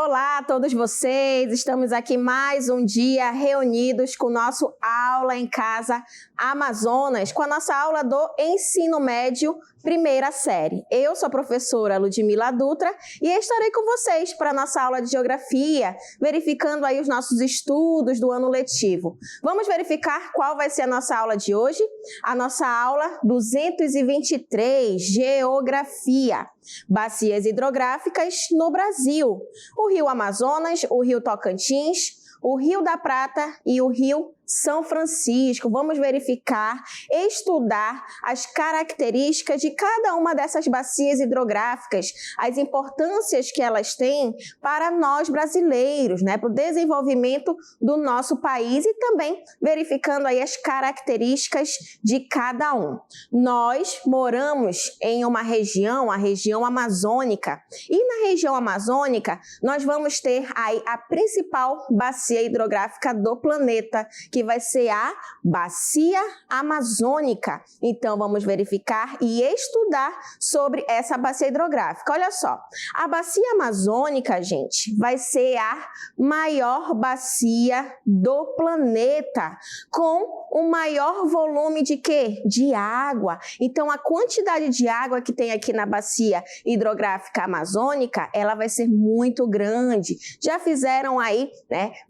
Olá a todos vocês, estamos aqui mais um dia reunidos com o nosso Aula em Casa Amazonas, com a nossa aula do Ensino Médio, primeira série. Eu sou a professora Ludmila Dutra e estarei com vocês para a nossa aula de Geografia, verificando aí os nossos estudos do ano letivo. Vamos verificar qual vai ser a nossa aula de hoje? A nossa aula 223, Geografia. Bacias hidrográficas no Brasil. O Rio Amazonas, o Rio Tocantins, o Rio da Prata e o Rio São Francisco. Vamos verificar, estudar as características de cada uma dessas bacias hidrográficas, as importâncias que elas têm para nós brasileiros, para o desenvolvimento do nosso país e também verificando aí as características de cada um. Nós moramos em uma região, a região amazônica, e na região amazônica nós vamos ter aí a principal bacia hidrográfica do planeta, que vai ser a Bacia Amazônica. Então, vamos verificar e estudar sobre essa bacia hidrográfica. Olha só, a Bacia Amazônica, gente, vai ser a maior bacia do planeta, com o maior volume de quê? De água. Então, a quantidade de água que tem aqui na Bacia Hidrográfica Amazônica, ela vai ser muito grande. Já fizeram aí,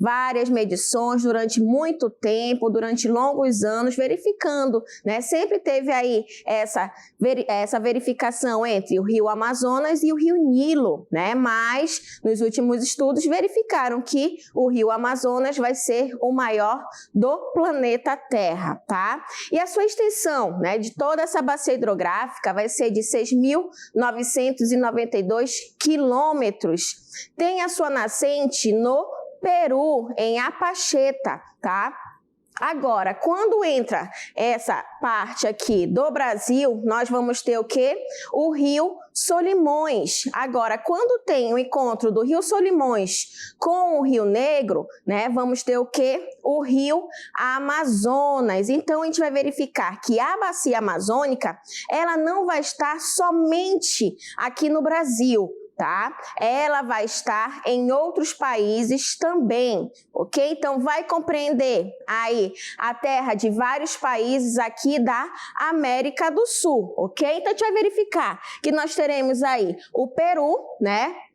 várias medições durante muito tempo, durante longos anos, verificando, Sempre teve aí essa verificação entre o Rio Amazonas e o Rio Nilo, Mas nos últimos estudos verificaram que o Rio Amazonas vai ser o maior do planeta Terra, tá? E a sua extensão, de toda essa bacia hidrográfica vai ser de 6.992 quilômetros. Tem a sua nascente no Peru, em Apacheta, tá? Agora, quando entra essa parte aqui do Brasil, nós vamos ter o quê? O Rio Solimões. Agora, quando tem o encontro do Rio Solimões com o Rio Negro, vamos ter o quê? O Rio Amazonas. Então, a gente vai verificar que a bacia amazônica, ela não vai estar somente aqui no Brasil, tá? Ela vai estar em outros países também, ok? Então, vai compreender aí a terra de vários países aqui da América do Sul, ok? Então, a gente vai verificar que nós teremos aí o Peru,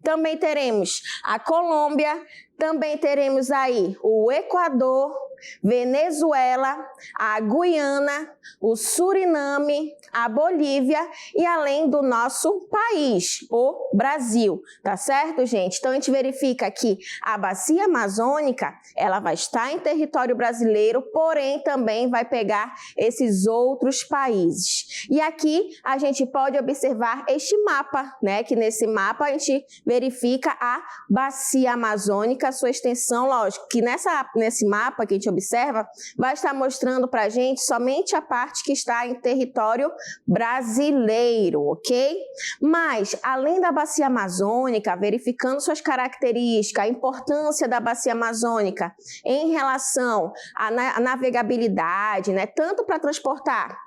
Também teremos a Colômbia, também teremos aí o Equador, Venezuela, a Guiana, o Suriname, a Bolívia e além do nosso país, o Brasil, tá certo, gente? Então, a gente verifica que a bacia amazônica, ela vai estar em território brasileiro, porém também vai pegar esses outros países. E aqui a gente pode observar este mapa, Que nesse mapa a gente verifica a bacia amazônica, sua extensão, lógico, que nesse mapa que a gente observa, vai estar mostrando para a gente somente a parte que está em território brasileiro, ok? Mas, além da bacia amazônica, verificando suas características, a importância da bacia amazônica em relação à navegabilidade, tanto para transportar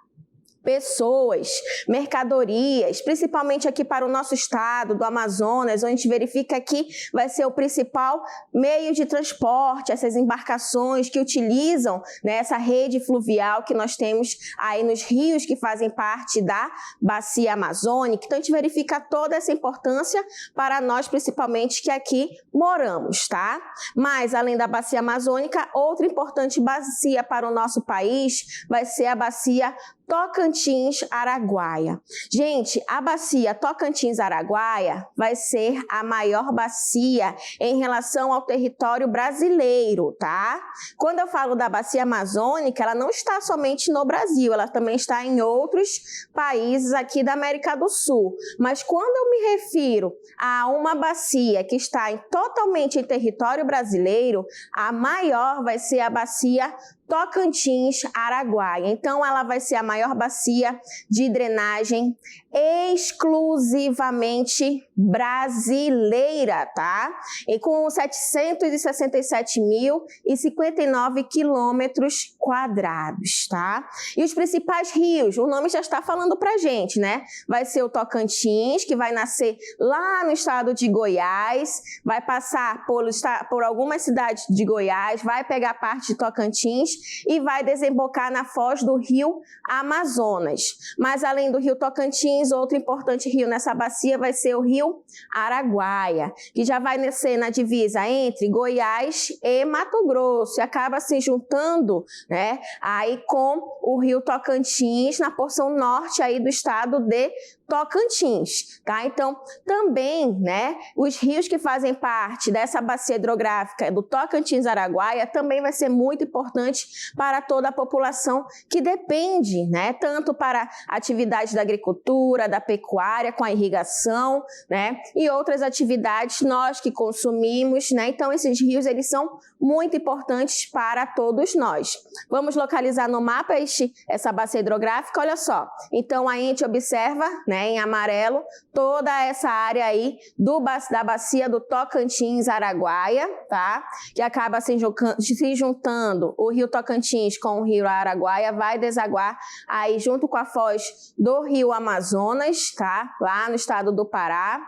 pessoas, mercadorias, principalmente aqui para o nosso estado do Amazonas, onde a gente verifica que vai ser o principal meio de transporte, essas embarcações que utilizam essa rede fluvial que nós temos aí nos rios que fazem parte da bacia amazônica. Então, a gente verifica toda essa importância para nós, principalmente, que aqui moramos, tá? Mas, além da bacia amazônica, outra importante bacia para o nosso país vai ser a bacia Tocantins-Araguaia. Gente, a bacia Tocantins-Araguaia vai ser a maior bacia em relação ao território brasileiro, tá? Quando eu falo da bacia amazônica, ela não está somente no Brasil, ela também está em outros países aqui da América do Sul. Mas quando eu me refiro a uma bacia que está totalmente em território brasileiro, a maior vai ser a bacia Tocantins-Araguaia. Então, ela vai ser a maior bacia de drenagem exclusivamente brasileira, tá? E com 767.059 quilômetros quadrados, tá? E os principais rios, o nome já está falando pra gente, né? Vai ser o Tocantins, que vai nascer lá no estado de Goiás, vai passar por algumas cidades de Goiás, vai pegar parte de Tocantins e vai desembocar na foz do rio Amazonas. Mas além do rio Tocantins, outro importante rio nessa bacia vai ser o rio Araguaia, que já vai nascer na divisa entre Goiás e Mato Grosso e acaba se juntando, né, aí com o rio Tocantins na porção norte aí do estado de Tocantins, tá? Então, também, né, os rios que fazem parte dessa bacia hidrográfica do Tocantins-Araguaia também vai ser muito importante para toda a população que depende, né, tanto para atividades da agricultura, da pecuária, com a irrigação, né, e outras atividades nós que consumimos, né? Então, esses rios, eles são muito importantes para todos nós. Vamos localizar no mapa essa bacia hidrográfica, olha só. Então, aí a gente observa, né, em amarelo, toda essa área aí da bacia do Tocantins-Araguaia, tá? Que acaba se juntando o rio Tocantins com o rio Araguaia, vai desaguar aí junto com a foz do rio Amazonas, tá? Lá no estado do Pará.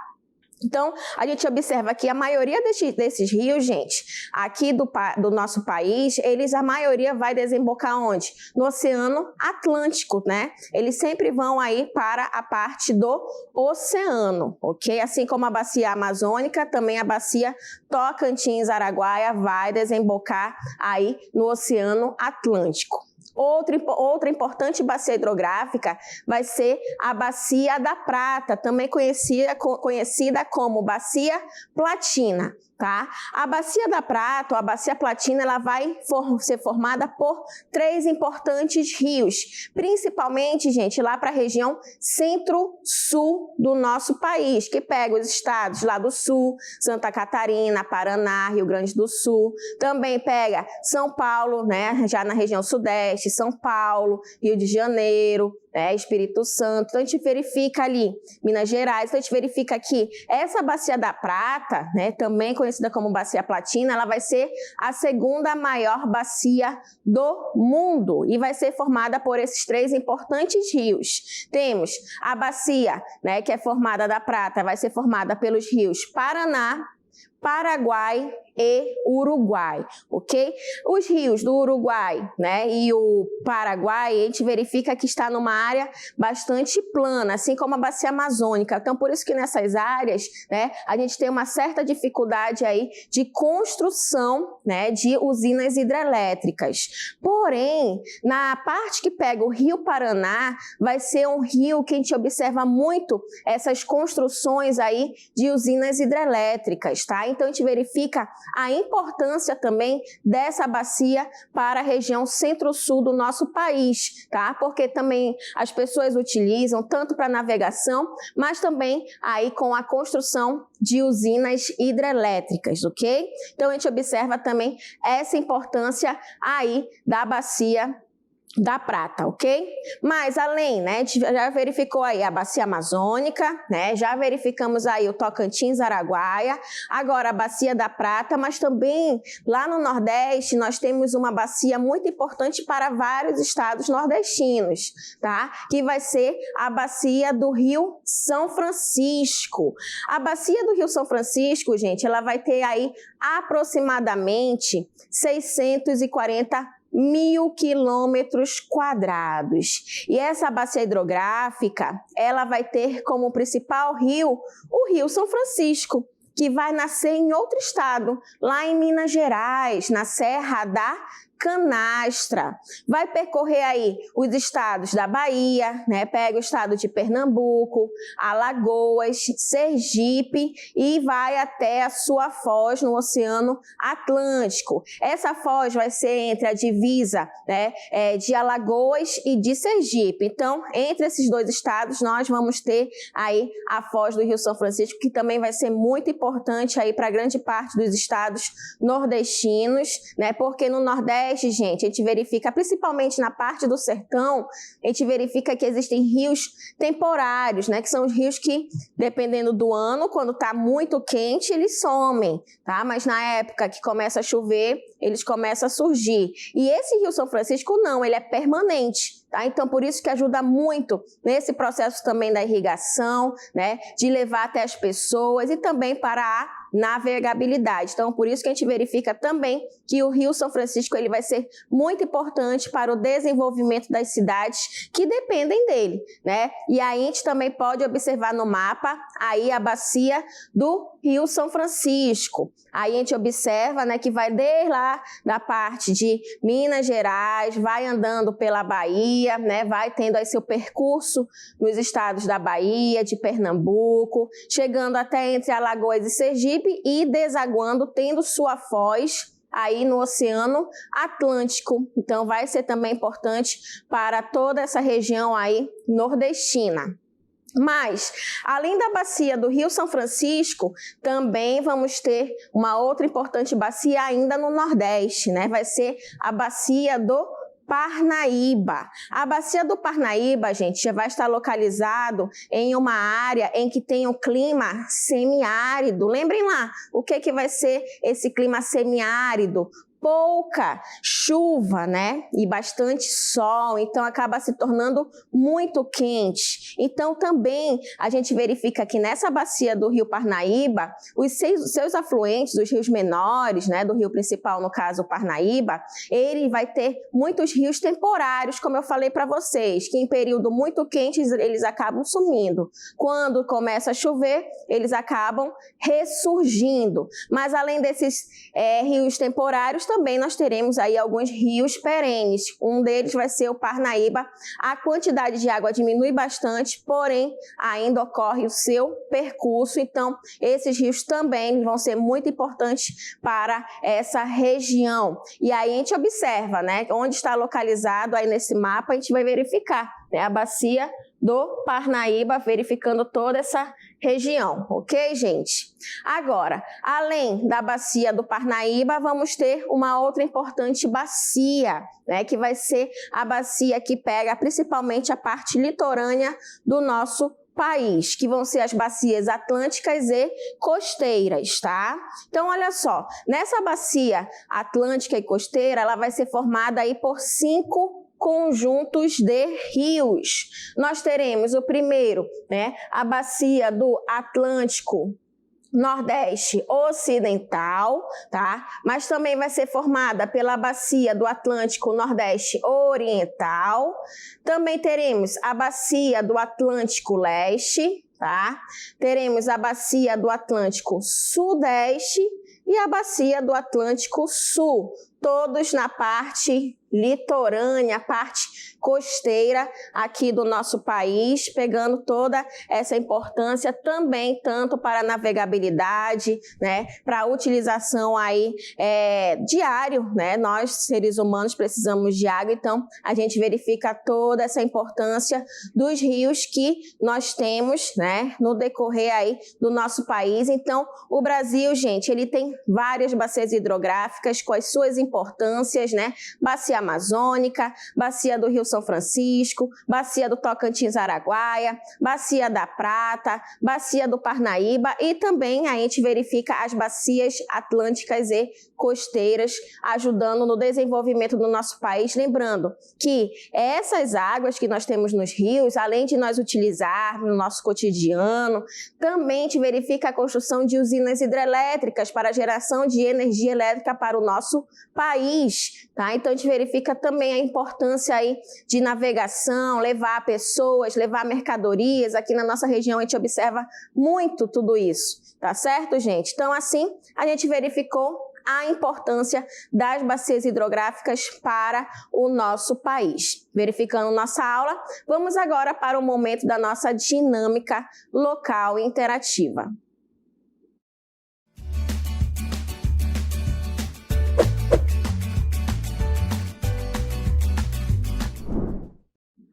Então, a gente observa que a maioria desses rios, gente, aqui do nosso país, a maioria vai desembocar onde? No Oceano Atlântico, né? Eles sempre vão aí para a parte do oceano, ok? Assim como a bacia amazônica, também a bacia Tocantins-Araguaia vai desembocar aí no Oceano Atlântico. Outra importante bacia hidrográfica vai ser a Bacia da Prata, também conhecida como Bacia Platina, tá? A Bacia da Prata, ou a Bacia Platina, ela vai ser formada por 3 importantes rios, principalmente, gente, lá para a região centro-sul do nosso país, que pega os estados lá do sul, Santa Catarina, Paraná, Rio Grande do Sul, também pega São Paulo, né, já na região sudeste, São Paulo, Rio de Janeiro, Espírito Santo. Então, a gente verifica ali Minas Gerais, então a gente verifica que essa Bacia da Prata, né, também conhecida como Bacia Platina, ela vai ser a segunda maior bacia do mundo e vai ser formada por esses 3 importantes rios. Temos a bacia, né, que é formada da Prata, vai ser formada pelos rios Paraná, Paraguai e Uruguai, ok? Os rios do Uruguai, né, e o Paraguai, a gente verifica que está numa área bastante plana, assim como a bacia amazônica. Então, por isso que nessas áreas, né, a gente tem uma certa dificuldade aí de construção, né, de usinas hidrelétricas. Porém, na parte que pega o Rio Paraná, vai ser um rio que a gente observa muito essas construções aí de usinas hidrelétricas, tá? Então, a gente verifica a importância também dessa bacia para a região centro-sul do nosso país, tá? Porque também as pessoas utilizam tanto para navegação, mas também aí com a construção de usinas hidrelétricas, ok? Então, a gente observa também essa importância aí da bacia da Prata, ok? Mas além, né, a gente já verificou aí a bacia amazônica, né, já verificamos aí o Tocantins-Araguaia, agora a bacia da Prata, mas também lá no Nordeste nós temos uma bacia muito importante para vários estados nordestinos, tá? Que vai ser a bacia do Rio São Francisco. A bacia do Rio São Francisco, gente, ela vai ter aí aproximadamente 640.000 quilômetros quadrados. E essa bacia hidrográfica, ela vai ter como principal rio o Rio São Francisco, que vai nascer em outro estado, lá em Minas Gerais, na Serra da Canastra. Vai percorrer aí os estados da Bahia, né? Pega o estado de Pernambuco, Alagoas, Sergipe e vai até a sua foz no Oceano Atlântico. Essa foz vai ser entre a divisa, né, de Alagoas e de Sergipe. Então, entre esses 2 estados, nós vamos ter aí a foz do Rio São Francisco, que também vai ser muito importante aí para grande parte dos estados nordestinos, né? Porque no Nordeste Nordeste, gente, a gente verifica, principalmente na parte do sertão, a gente verifica que existem rios temporários, né? Que são os rios que, dependendo do ano, quando está muito quente, eles somem, tá? Mas na época que começa a chover, eles começam a surgir. E esse Rio São Francisco, não, ele é permanente. Tá? Então, por isso que ajuda muito nesse processo também da irrigação, né? De levar até as pessoas e também para a navegabilidade. Então, por isso que a gente verifica também que o Rio São Francisco ele vai ser muito importante para o desenvolvimento das cidades que dependem dele, né? E aí a gente também pode observar no mapa aí a bacia do Rio São Francisco. Aí a gente observa, né, que vai desde lá da parte de Minas Gerais, vai andando pela Bahia, né, vai tendo aí seu percurso nos estados da Bahia, de Pernambuco, chegando até entre Alagoas e Sergipe e desaguando, tendo sua foz aí no Oceano Atlântico. Então vai ser também importante para toda essa região aí nordestina. Mas, além da bacia do Rio São Francisco, também vamos ter uma outra importante bacia ainda no Nordeste, né? Vai ser a bacia do Parnaíba. A bacia do Parnaíba, gente, já vai estar localizado em uma área em que tem um clima semiárido. Lembrem lá, o que vai ser esse clima semiárido? Pouca chuva, né? E bastante sol, então acaba se tornando muito quente. Então também a gente verifica que nessa bacia do Rio Parnaíba, os seus afluentes, os rios menores, né, do rio principal, no caso o Parnaíba, ele vai ter muitos rios temporários, como eu falei para vocês, que em período muito quente eles acabam sumindo. Quando começa a chover, eles acabam ressurgindo. Mas além desses rios temporários, também nós teremos aí alguns rios perenes. Um deles vai ser o Parnaíba. A quantidade de água diminui bastante, porém ainda ocorre o seu percurso. Então, esses rios também vão ser muito importantes para essa região. E aí a gente observa, né, onde está localizado aí nesse mapa, a gente vai verificar, né, a bacia do Parnaíba, verificando toda essa região, ok, gente? Agora, além da bacia do Parnaíba, vamos ter uma outra importante bacia, né, que vai ser a bacia que pega principalmente a parte litorânea do nosso país, que vão ser as bacias atlânticas e costeiras, tá? Então, olha só, nessa bacia atlântica e costeira, ela vai ser formada aí por 5 conjuntos de rios. Nós teremos o primeiro, né, a bacia do Atlântico Nordeste Ocidental, tá? Mas também vai ser formada pela bacia do Atlântico Nordeste Oriental. Também teremos a bacia do Atlântico Leste, tá? Teremos a bacia do Atlântico Sudeste e a bacia do Atlântico Sul, todos na parte litorânea, parte costeira aqui do nosso país, pegando toda essa importância também, tanto para a navegabilidade, né, para a utilização aí diário, né, nós seres humanos precisamos de água, então a gente verifica toda essa importância dos rios que nós temos, né, no decorrer aí do nosso país. Então, o Brasil, gente, ele tem várias bacias hidrográficas com as suas importâncias, né, bacia amazônica, bacia do Rio São Francisco, bacia do Tocantins-Araguaia, bacia da Prata, bacia do Parnaíba e também a gente verifica as bacias atlânticas e costeiras, ajudando no desenvolvimento do nosso país. Lembrando que essas águas que nós temos nos rios, além de nós utilizar no nosso cotidiano, também a gente verifica a construção de usinas hidrelétricas para a geração de energia elétrica para o nosso país, tá? Então a gente verifica também a importância aí de navegação, levar pessoas, levar mercadorias. Aqui na nossa região a gente observa muito tudo isso, tá certo, gente? Então assim a gente verificou a importância das bacias hidrográficas para o nosso país. Verificando nossa aula, vamos agora para o momento da nossa dinâmica local interativa.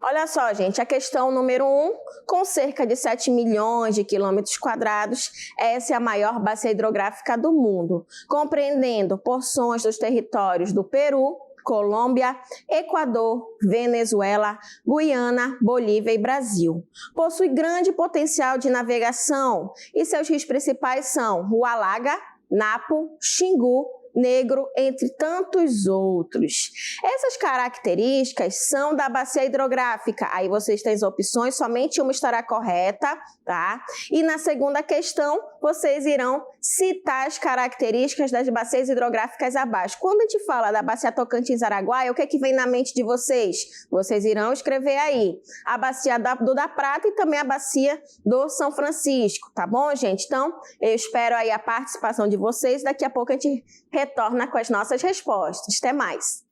Olha só, gente, a questão número 1, com cerca de 7 milhões de quilômetros quadrados, essa é a maior bacia hidrográfica do mundo, compreendendo porções dos territórios do Peru, Colômbia, Equador, Venezuela, Guiana, Bolívia e Brasil. Possui grande potencial de navegação e seus rios principais são o Alaga, Napo, Xingu, Negro, entre tantos outros. Essas características são da bacia hidrográfica. Aí vocês têm as opções, somente uma estará correta, tá? E na segunda questão, vocês irão citar as características das bacias hidrográficas abaixo. Quando a gente fala da bacia Tocantins-Araguaia, o que é que vem na mente de vocês? Vocês irão escrever aí a bacia do da Prata e também a bacia do São Francisco, tá bom, gente? Então, eu espero aí a participação de vocês. Daqui a pouco a gente retorna com as nossas respostas. Até mais!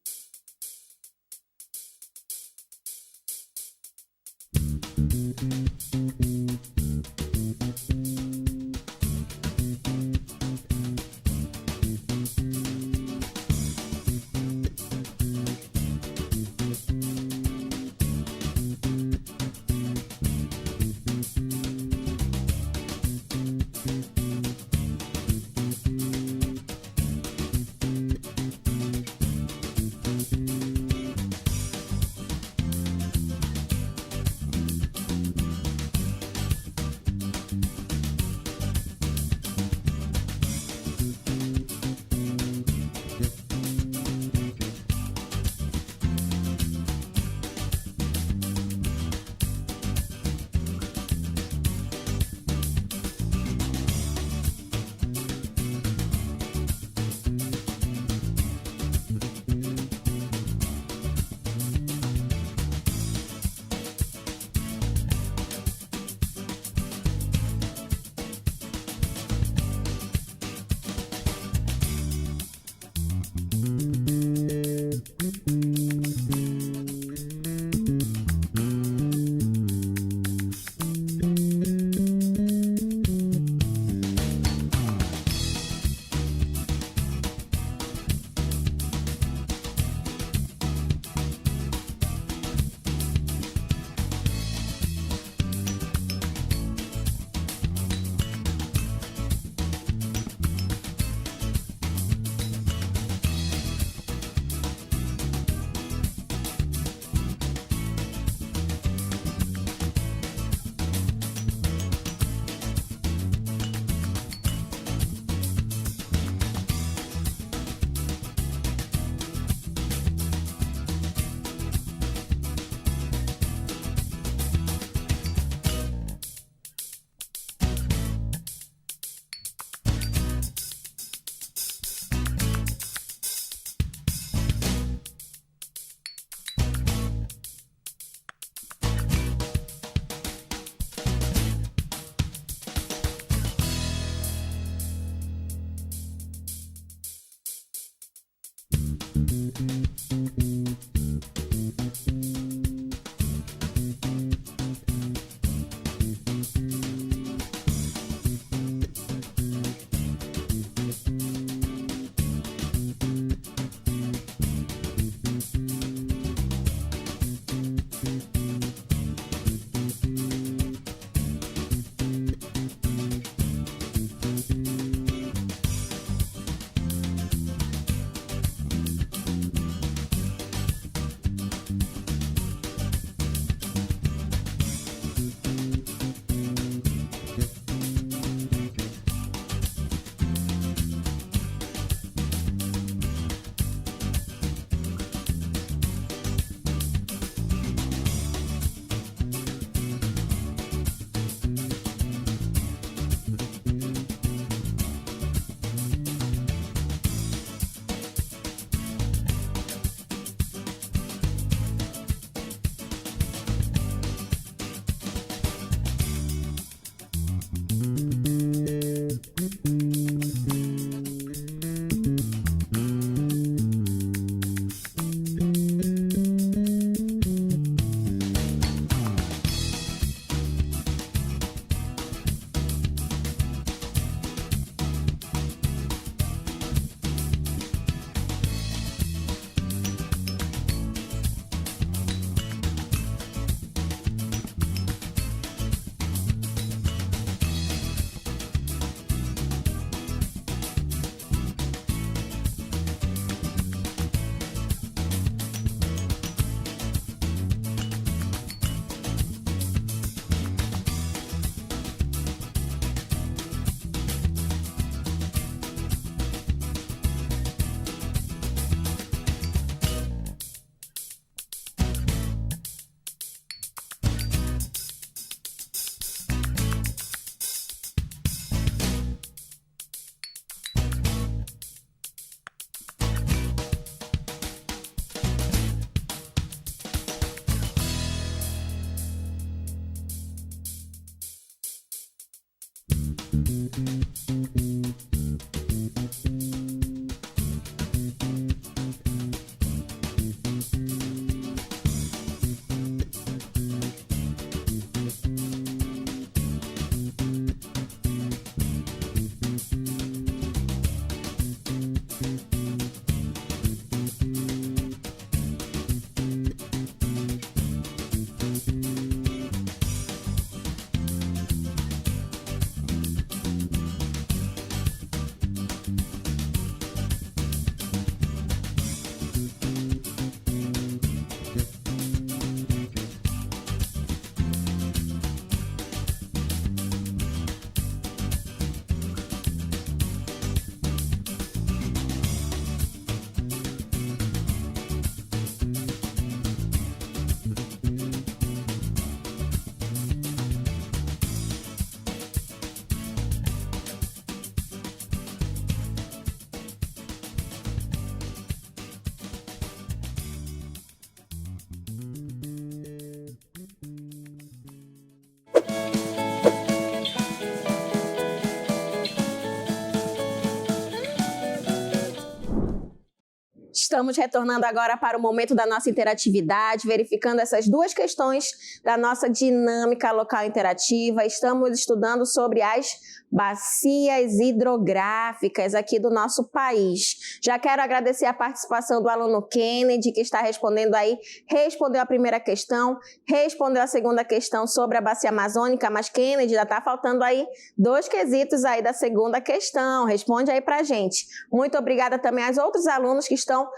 Estamos retornando agora para o momento da nossa interatividade, verificando essas duas questões da nossa dinâmica local interativa. Estamos estudando sobre as bacias hidrográficas aqui do nosso país. Já quero agradecer a participação do aluno Kennedy, que está respondeu a primeira questão, respondeu a segunda questão sobre a bacia amazônica, mas Kennedy, já está faltando aí 2 quesitos aí da segunda questão. Responde aí pra gente. Muito obrigada também aos outros alunos que estão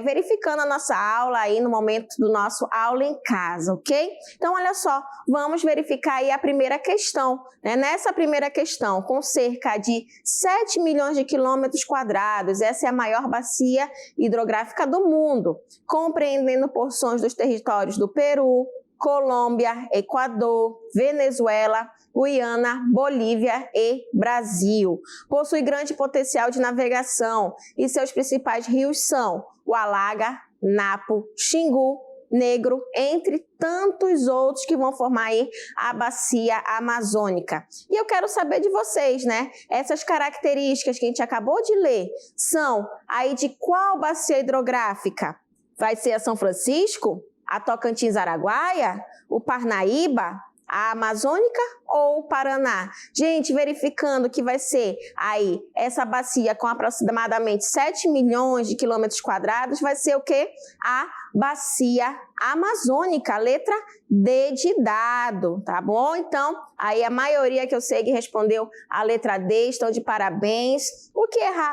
verificando a nossa aula aí no momento do nosso aula em casa, ok? Então, olha só, vamos verificar aí a primeira questão, né? Nessa primeira questão, com cerca de 7 milhões de quilômetros quadrados, essa é a maior bacia hidrográfica do mundo, compreendendo porções dos territórios do Peru, Colômbia, Equador, Venezuela, Guiana, Bolívia e Brasil. Possui grande potencial de navegação e seus principais rios são o Alaga, Napo, Xingu, Negro, entre tantos outros que vão formar aí a bacia amazônica. E eu quero saber de vocês, né? Essas características que a gente acabou de ler são aí de qual bacia hidrográfica? Vai ser a São Francisco, a Tocantins-Araguaia, o Parnaíba, a Amazônica ou o Paraná? Gente, verificando que vai ser aí essa bacia com aproximadamente 7 milhões de quilômetros quadrados, vai ser o quê? A bacia amazônica, letra D de dado, tá bom? Então, aí a maioria que eu sei que respondeu a letra D estão de parabéns.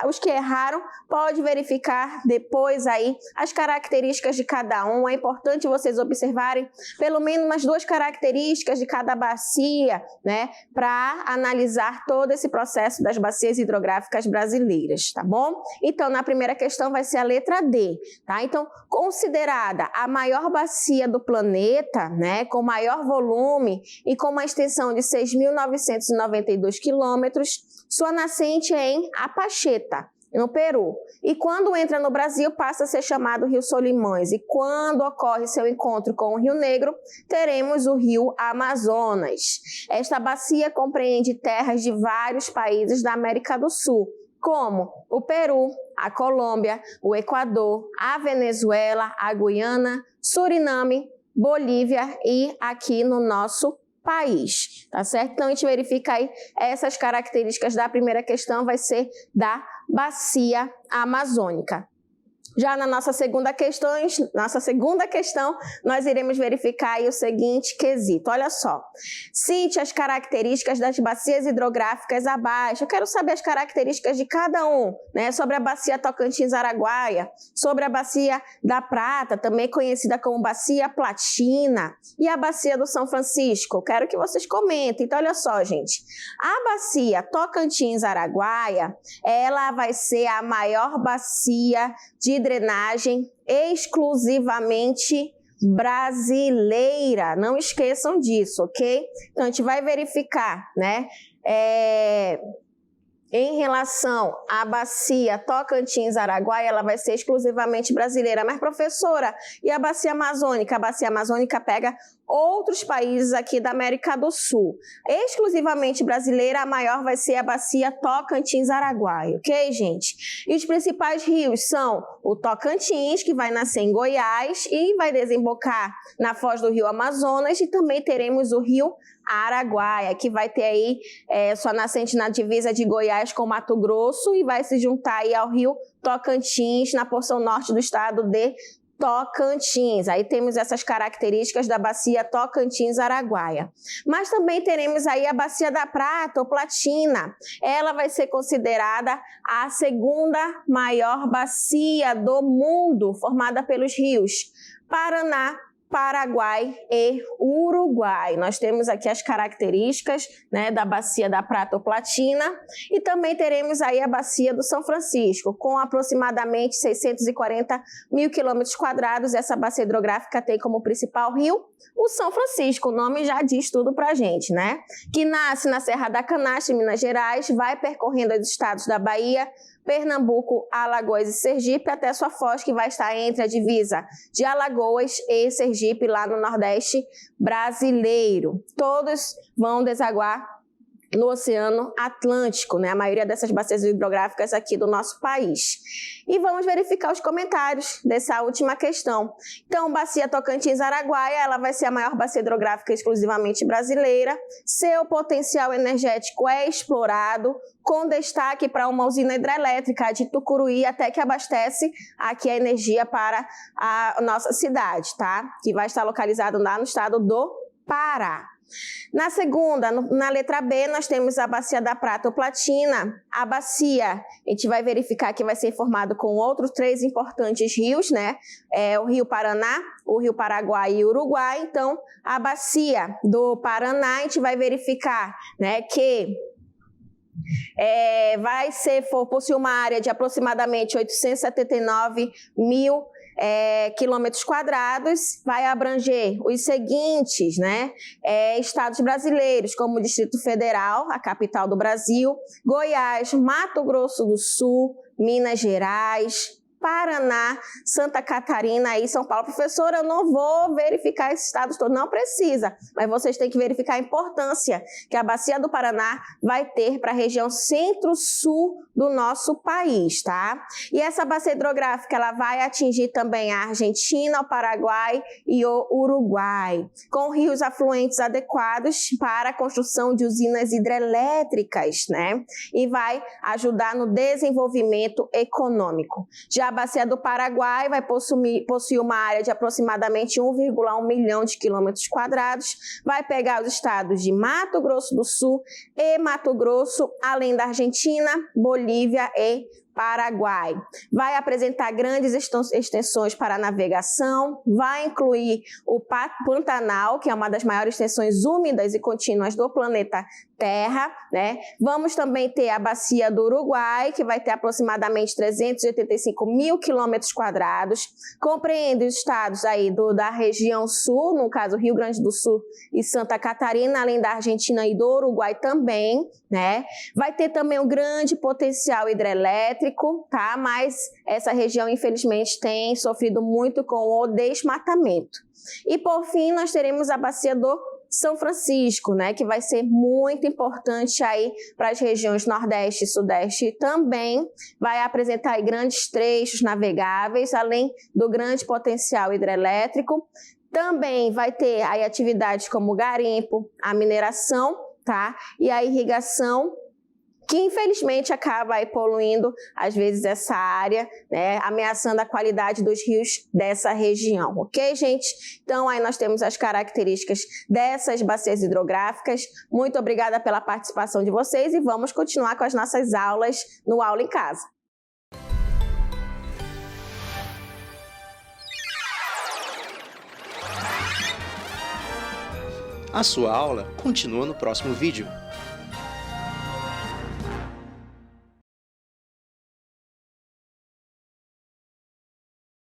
Os que erraram, pode verificar depois aí as características de cada um. É importante vocês observarem pelo menos umas 2 características de cada bacia, né? Para analisar todo esse processo das bacias hidrográficas brasileiras, tá bom? Então, na primeira questão vai ser a letra D, tá? Então, considerada a maior bacia do planeta, né, com maior volume e com uma extensão de 6.992 quilômetros, sua nascente é em Apacheta, no Peru. E quando entra no Brasil, passa a ser chamado Rio Solimões. E quando ocorre seu encontro com o Rio Negro, teremos o Rio Amazonas. Esta bacia compreende terras de vários países da América do Sul, como o Peru, a Colômbia, o Equador, a Venezuela, a Guiana, Suriname, Bolívia e aqui no nosso país, tá certo? Então, a gente verifica aí essas características da primeira questão, vai ser da bacia amazônica. Já na nossa segunda questão, nós iremos verificar aí o seguinte quesito. Olha só, cite as características das bacias hidrográficas abaixo. Eu quero saber as características de cada um, né? Sobre a bacia Tocantins-Araguaia, sobre a bacia da Prata, também conhecida como bacia Platina, e a bacia do São Francisco. Eu quero que vocês comentem. Então, olha só, gente. A bacia Tocantins-Araguaia, ela vai ser a maior bacia de drenagem exclusivamente brasileira. Não esqueçam disso, ok? Então, a gente vai verificar, né? Em relação à bacia Tocantins-Araguaia, ela vai ser exclusivamente brasileira. Mas, professora, e a bacia amazônica? A bacia amazônica pega outros países aqui da América do Sul. Exclusivamente brasileira, a maior vai ser a bacia Tocantins-Araguaia, ok, gente? E os principais rios são o Tocantins, que vai nascer em Goiás e vai desembocar na foz do rio Amazonas, e também teremos o rio Araguaia, que vai ter aí sua nascente na divisa de Goiás com Mato Grosso e vai se juntar aí ao rio Tocantins, na porção norte do estado de Tocantins. Aí temos essas características da bacia Tocantins-Araguaia. Mas também teremos aí a bacia da Prata ou Platina. Ela vai ser considerada a segunda maior bacia do mundo, formada pelos rios Paraná, Paraguai e Uruguai. Nós temos aqui as características, né, da bacia da Prata ou Platina, e também teremos aí a bacia do São Francisco, com aproximadamente 640 mil quilômetros quadrados. Essa bacia hidrográfica tem como principal rio o São Francisco. O nome já diz tudo pra gente, né? Que nasce na Serra da Canastra, em Minas Gerais, vai percorrendo os estados da Bahia, Pernambuco, Alagoas e Sergipe, até sua foz, que vai estar entre a divisa de Alagoas e Sergipe, lá no Nordeste brasileiro. Todos vão desaguar no Oceano Atlântico, né? A maioria dessas bacias hidrográficas aqui do nosso país. E vamos verificar os comentários dessa última questão. Então, Bacia Tocantins-Araguaia, ela vai ser a maior bacia hidrográfica exclusivamente brasileira. Seu potencial energético é explorado, com destaque para uma usina hidrelétrica de Tucuruí, até que abastece aqui a energia para a nossa cidade, tá? Que vai estar localizado lá no estado do Pará. Na segunda, na letra B, nós temos a Bacia da Prata ou Platina. A bacia, a gente vai verificar que vai ser formado com outros 3 importantes rios, né? O Rio Paraná, o Rio Paraguai e o Uruguai. Então, a Bacia do Paraná, a gente vai verificar, né, que possui uma área de aproximadamente 879 mil quilômetros quadrados, vai abranger os seguintes, né, estados brasileiros, como o Distrito Federal, a capital do Brasil, Goiás, Mato Grosso do Sul, Minas Gerais, Paraná, Santa Catarina e São Paulo. Professora, eu não vou verificar esses estados todos, não precisa, mas vocês têm que verificar a importância que a Bacia do Paraná vai ter para a região centro-sul do nosso país, tá? E essa bacia hidrográfica, ela vai atingir também a Argentina, o Paraguai e o Uruguai, com rios afluentes adequados para a construção de usinas hidrelétricas, né? E vai ajudar no desenvolvimento econômico. Já a bacia do Paraguai vai possuir uma área de aproximadamente 1,1 milhão de quilômetros quadrados, vai pegar os estados de Mato Grosso do Sul e Mato Grosso, além da Argentina, Bolívia e Paraguai. Vai apresentar grandes extensões para navegação, vai incluir o Pantanal, que é uma das maiores extensões úmidas e contínuas do planeta Terra, né? Vamos também ter a bacia do Uruguai, que vai ter aproximadamente 385 mil quilômetros quadrados, compreende os estados aí da região sul, no caso Rio Grande do Sul e Santa Catarina, além da Argentina e do Uruguai também, né? Vai ter também um grande potencial hidrelétrico, tá? Mas essa região, infelizmente, tem sofrido muito com o desmatamento. E, por fim, nós teremos a bacia do São Francisco, né, que vai ser muito importante aí para as regiões Nordeste e Sudeste também, vai apresentar aí grandes trechos navegáveis, além do grande potencial hidrelétrico. Também vai ter aí atividades como o garimpo, a mineração, tá, e a irrigação, que infelizmente acaba aí poluindo, às vezes, essa área, né, ameaçando a qualidade dos rios dessa região, ok, gente? Então, aí nós temos as características dessas bacias hidrográficas. Muito obrigada pela participação de vocês e vamos continuar com as nossas aulas no Aula em Casa. A sua aula continua no próximo vídeo.